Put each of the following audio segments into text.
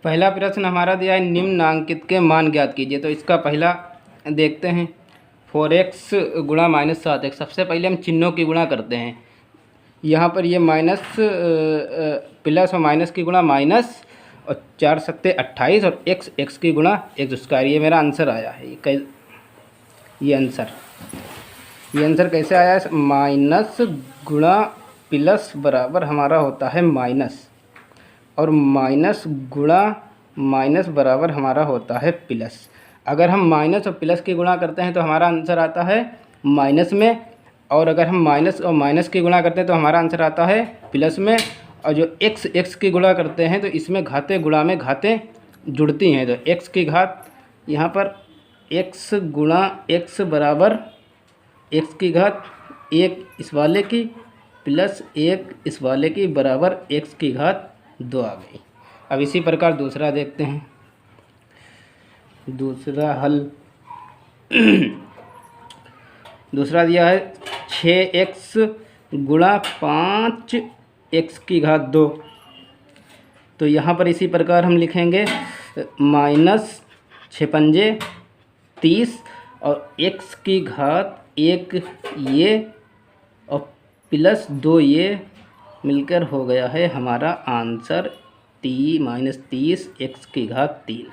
पहला प्रश्न हमारा दिया है निम्नांकित के मान ज्ञात कीजिए। तो इसका पहला देखते हैं 4x गुणा -7x। सबसे पहले हम चिन्हों की गुणा करते हैं। यहाँ पर ये माइनस प्लस और माइनस की गुणा माइनस और 4 सत्ते 28 और x की गुणा x²। ये मेरा आंसर आया है। ये आंसर कैसे आया है? माइनस गुणा प्लस बराबर हमारा होता है माइनस, और माइनस गुणा माइनस बराबर हमारा होता है प्लस। अगर हम माइनस और प्लस की गुणा करते हैं तो हमारा आंसर आता है माइनस में, और अगर हम माइनस और माइनस की गुणा करते हैं तो हमारा आंसर आता है प्लस में। और जो x की गुणा करते हैं तो इसमें घाते गुणा में घातें जुड़ती हैं। तो x की घात यहाँ पर x गुणा x बराबर x की घात 1 इस वाले की प्लस 1 इस वाले की बराबर x की घात 2 आ गई। अब इसी प्रकार दूसरा देखते हैं। दूसरा हल दूसरा दिया है 6x गुणा 5x की घात 2। तो यहाँ पर इसी प्रकार हम लिखेंगे माइनस 6 पंजे 30 और x की घात 1 ये और प्लस 2 ये मिलकर हो गया है हमारा आंसर -30 x की घात 3।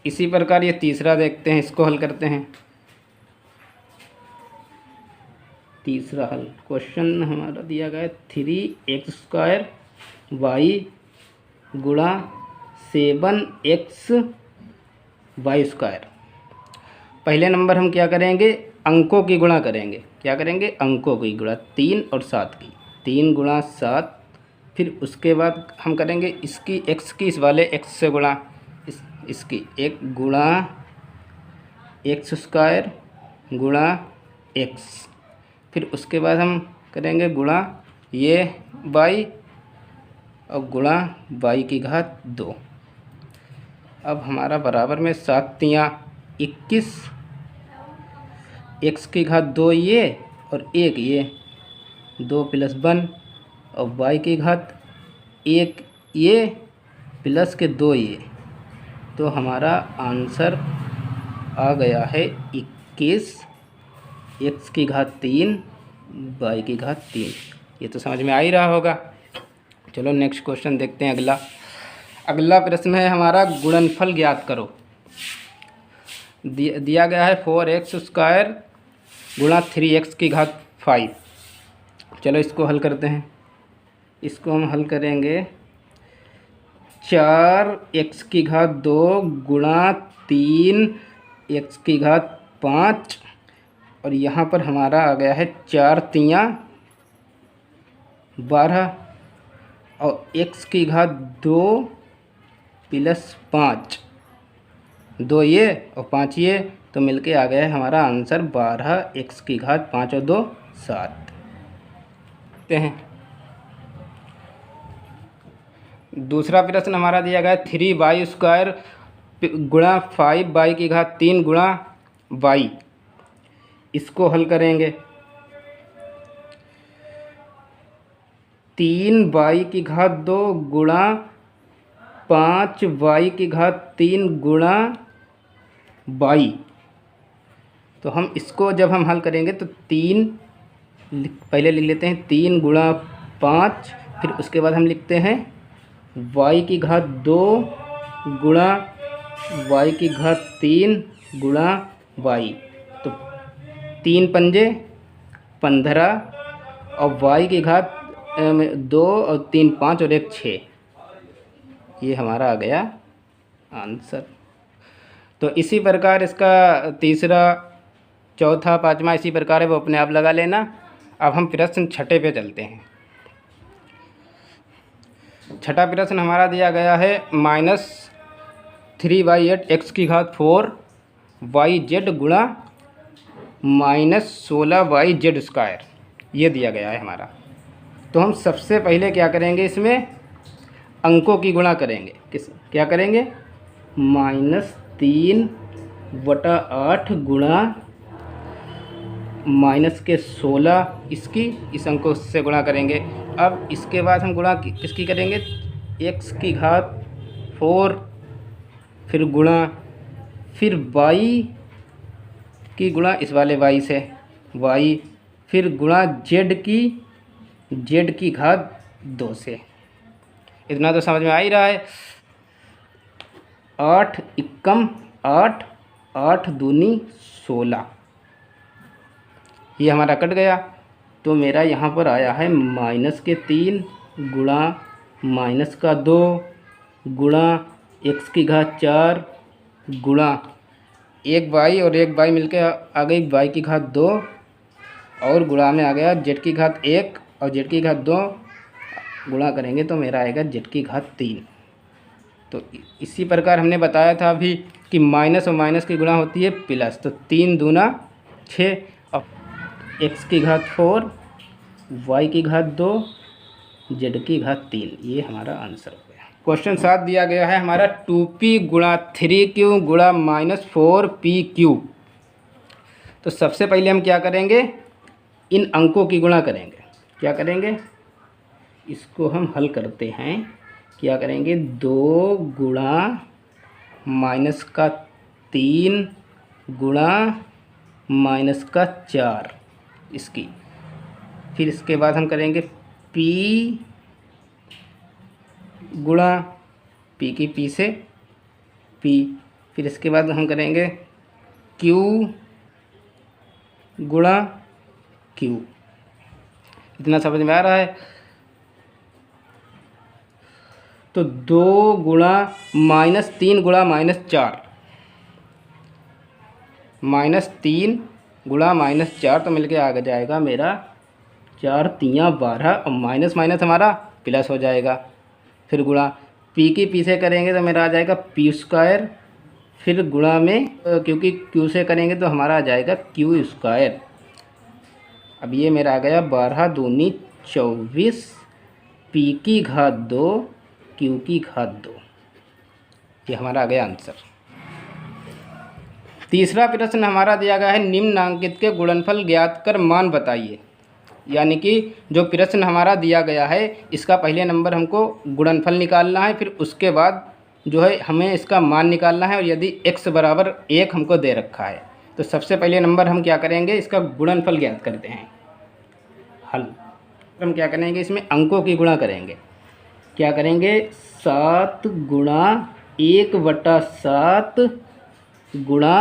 इसी प्रकार ये तीसरा देखते हैं, इसको हल करते हैं। तीसरा हल क्वेश्चन हमारा दिया गया है 3x² y गुणा 7x y²। पहले नंबर हम क्या करेंगे? अंकों की गुणा करेंगे। क्या करेंगे? अंकों की गुणा 3 और 7 की। 3 गुणा 7, फिर उसके बाद हम करेंगे इसकी x की इस वाले x से गुणा, इसकी 1 गुणा x² गुणा x। फिर उसके बाद हम करेंगे गुणा ये y और गुणा y की घात 2। अब हमारा बराबर में 7 तियाँ 21 x की घात 2 ये और 1 ये 2 + 1 और y की घात 1 ये प्लस के 2 ये। तो हमारा आंसर आ गया है 21 x की घात 3 y की घात 3। ये तो समझ में आ ही रहा होगा। चलो नेक्स्ट क्वेश्चन देखते हैं। अगला प्रश्न है हमारा गुणनफल ज्ञात करो। दिया गया है 4x² गुणा 3x की घात 5। चलो इसको हल करते हैं। इसको हम हल करेंगे 4x की घात 2 गुणा 3x की घात 5, और यहाँ पर हमारा आ गया है 4 तियाँ 12 और x की घात 2 + 5, 2 ये और 5 ये, तो मिलके आ गया है हमारा आंसर 12 x की घात 5 और 2 7। देखते हैं दूसरा प्रश्न हमारा दिया गया है 3y² गुणा 5y की घात 3 गुणा y। इसको हल करेंगे 3y की घात 2 गुणा 5y की घात 3 गुणा y। तो हम इसको जब हम हल करेंगे तो 3 पहले लिख लेते हैं 3 गुणा 5, फिर उसके बाद हम लिखते हैं y की घात 2 गुणा y की घात 3 गुणा y। तो 3 पंजे 15 और y की घात 2 और 3 5 और 1 6। ये हमारा आ गया आंसर। तो इसी प्रकार इसका तीसरा चौथा पाँचवा इसी प्रकार है, वो अपने आप लगा लेना। अब हम प्रश्न छठे पे चलते हैं। छठा प्रश्न हमारा दिया गया है -3y8 x की घात 4 yz गुणा -16yz²। ये दिया गया है हमारा। तो हम सबसे पहले क्या करेंगे? इसमें अंकों की गुणा करेंगे। क्या करेंगे? -3/8 गुणा माइनस के 16 इसकी इस अंक को से गुणा करेंगे। अब इसके बाद हम गुणा किसकी करेंगे, x की घात 4, फिर गुणा, फिर y की गुणा इस वाले y से y, फिर गुणा z की घात 2 से। इतना तो समझ में आ ही रहा है। 8 एकम 8, 8 दूनी 16, ये हमारा कट गया। तो मेरा यहाँ पर आया है माइनस के 3 गुणा माइनस का 2 गुणा x की घात 4 गुणा एक y और एक y मिलके आ गई y की घात 2 और गुणा में आ गया z की घात 1 और z की घात 2, गुणा करेंगे तो मेरा आएगा z की घात 3। तो इसी प्रकार हमने बताया था अभी कि माइनस और माइनस की गुणा होती है प्लस, तो 3 दूना 6 और x की घात 4 y की घात 2 z की घात 3, ये हमारा आंसर हो गया। क्वेश्चन 7 दिया गया है हमारा 2p गुणा 3q गुणा -4pq। तो सबसे पहले हम क्या करेंगे, इन अंकों की गुणा करेंगे। क्या करेंगे, इसको हम हल करते हैं। क्या करेंगे, 2 गुणा माइनस का 3 गुणा माइनस का 4 इसकी, फिर इसके बाद हम करेंगे p गुणा p की p से p, फिर इसके बाद हम करेंगे q गुणा q। इतना समझ में आ रहा है। तो 2 गुणा -3 गुणा -4, -3 गुणा -4, तो मिलके आ जाएगा मेरा 4 तियाँ 12 और माइनस माइनस हमारा प्लस हो जाएगा। फिर गुणा p की p से करेंगे तो मेरा आ जाएगा p², फिर गुणा में क्योंकि q से करेंगे तो हमारा आ जाएगा q²। अब ये मेरा आ गया 12 दूनी 24 p की घात 2 q की घात 2, ये हमारा आ गया आंसर। तीसरा प्रश्न हमारा दिया गया है निम्नांकित के गुणनफल ज्ञात कर मान बताइए। यानी कि जो प्रश्न हमारा दिया गया है इसका पहले नंबर हमको गुणनफल निकालना है, फिर उसके बाद जो है हमें इसका मान निकालना है, और यदि x बराबर 1 हमको दे रखा है तो सबसे पहले नंबर हम क्या करेंगे, इसका गुणनफल ज्ञात करते हैं। हल हम क्या करेंगे, इसमें अंकों की गुणा करेंगे। क्या करेंगे, 7 गुणा 1/7 गुणा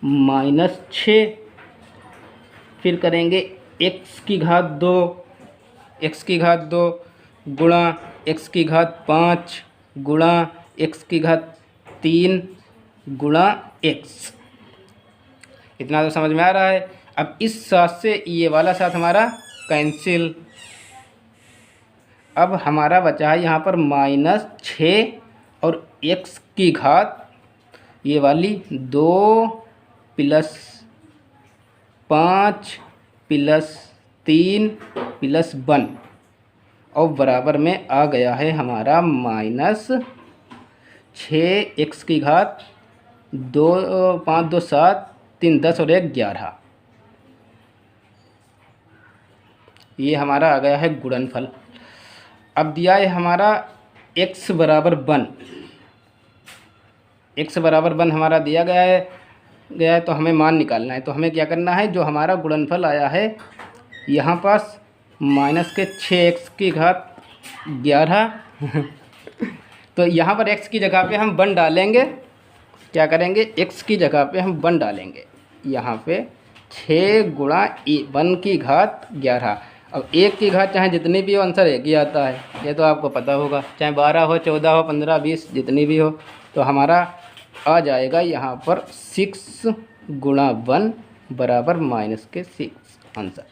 -6, फिर करेंगे x की घात 2 गुणा x की घात 5 गुणा x की घात 3 गुणा x। इतना तो समझ में आ रहा है। अब इस 7 से ये वाला 7 हमारा कैंसिल। अब हमारा बचा है यहाँ पर -6 और x की घात ये वाली 2 + 5 + 3 + 1 और बराबर में आ गया है हमारा -6 x की घात 2 5 2 7 3 10 और 1 11, ये हमारा आ गया है गुणनफल। अब दिया है हमारा x बराबर 1, x बराबर 1 हमारा दिया गया है तो हमें मान निकालना है। तो हमें क्या करना है, जो हमारा गुणनफल आया है यहाँ पास -6x की घात 11 तो यहाँ पर x की जगह पे हम 1 डालेंगे। क्या करेंगे, x की जगह पे हम 1 डालेंगे। यहाँ पे 6 गुणा 1 की घात 11। अब 1 की घात चाहे जितनी भी हो आंसर एक ही आता है, ये तो आपको पता होगा, चाहे 12 हो 14 हो 15 20 जितनी भी हो। तो हमारा आ जाएगा यहाँ पर 6 गुणा 1 बराबर -6 आंसर।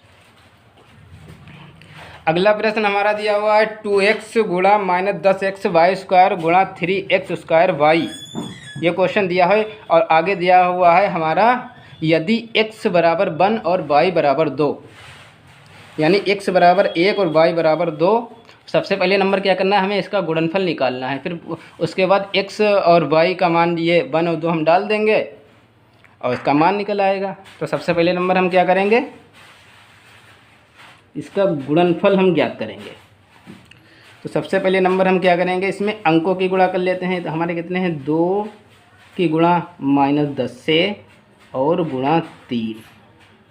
अगला प्रश्न हमारा दिया हुआ है 2x गुणा -10x y² गुणा 3x² y। ये क्वेश्चन दिया है और आगे दिया हुआ है हमारा यदि x बराबर 1 और y बराबर 2, यानी x बराबर 1 और y बराबर 2। सबसे पहले नंबर क्या करना है, हमें इसका गुणनफल निकालना है। फिर उसके बाद x और y का मान ये 1 और 2 हम डाल देंगे। और इसका मान निकल आएगा। तो सबसे पहले नंबर हम क्या करेंगे, इसका गुणनफल हम ज्ञात करेंगे। तो सबसे पहले नंबर हम क्या करेंगे, इसमें अंकों की गुणा कर लेते हैं। तो हमारे कितने हैं, 2 की गुणा -10 से और गुणा 3।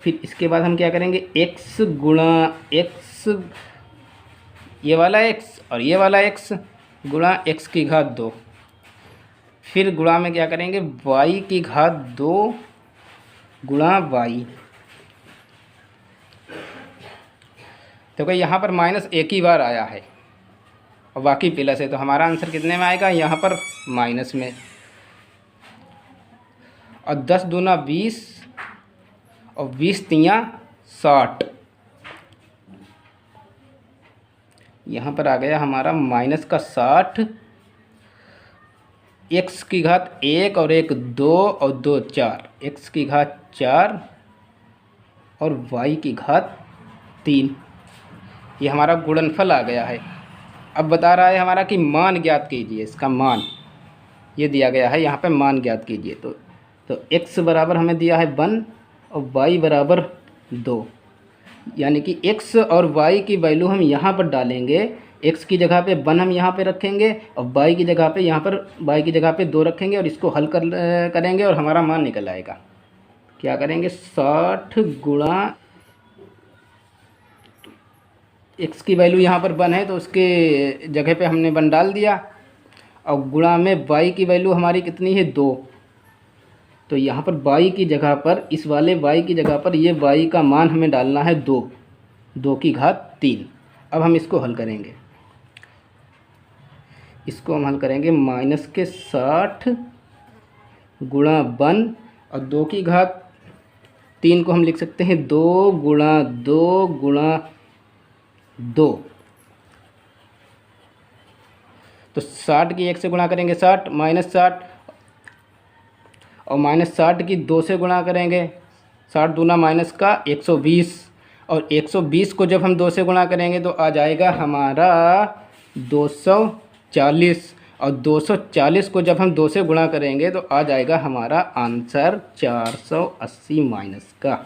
फिर इसके बाद हम क्या करेंगे, x गुणा x, ये वाला x और ये वाला x गुणा x की घात 2। फिर गुणा में क्या करेंगे, y की घात 2 गुणा y। देखो यहाँ पर माइनस एक ही बार आया है और बाकी प्लस है, तो हमारा आंसर कितने में आएगा, यहाँ पर माइनस में। और 10 दूना 20 और 20 तियाँ 60। यहाँ पर आ गया हमारा माइनस का 60। x की घात 1 और 1 2 और 2 4, x की घात 4 और y की घात 3। ये हमारा गुणनफल आ गया है। अब बता रहा है हमारा कि मान ज्ञात कीजिए, इसका मान ये दिया गया है, यहाँ पे मान ज्ञात कीजिए। तो x बराबर हमें दिया है 1 और y बराबर 2, यानी कि x और y की वैल्यू हम यहाँ पर डालेंगे। x की जगह पे 1 हम यहाँ पे रखेंगे और y की जगह पे यहाँ पर y की जगह पे 2 रखेंगे और इसको हल करेंगे और हमारा मान निकल आएगा। क्या करेंगे, 60 गुणा x की वैल्यू यहाँ पर 1 है तो उसके जगह पे हमने 1 डाल दिया, और गुणा में y की वैल्यू हमारी कितनी है, 2। तो यहाँ पर y की जगह पर, इस वाले y की जगह पर ये y का मान हमें डालना है 2 की घात 3। अब हम इसको हल करेंगे, इसको हम हल करेंगे माइनस के 60 गुणा 1 और 2 की घात 3 को हम लिख सकते हैं 2 गुणा 2 गुणा 2। तो 60 की 1 से गुणा करेंगे 60 माइनस 60, और माइनस 60 की 2 से गुणा करेंगे, 60 दूना माइनस का 120, और 120 को जब हम 2 से गुणा करेंगे तो आ जाएगा हमारा 240, और 240 को जब हम 2 से गुणा करेंगे तो आ जाएगा हमारा आंसर 480 माइनस का।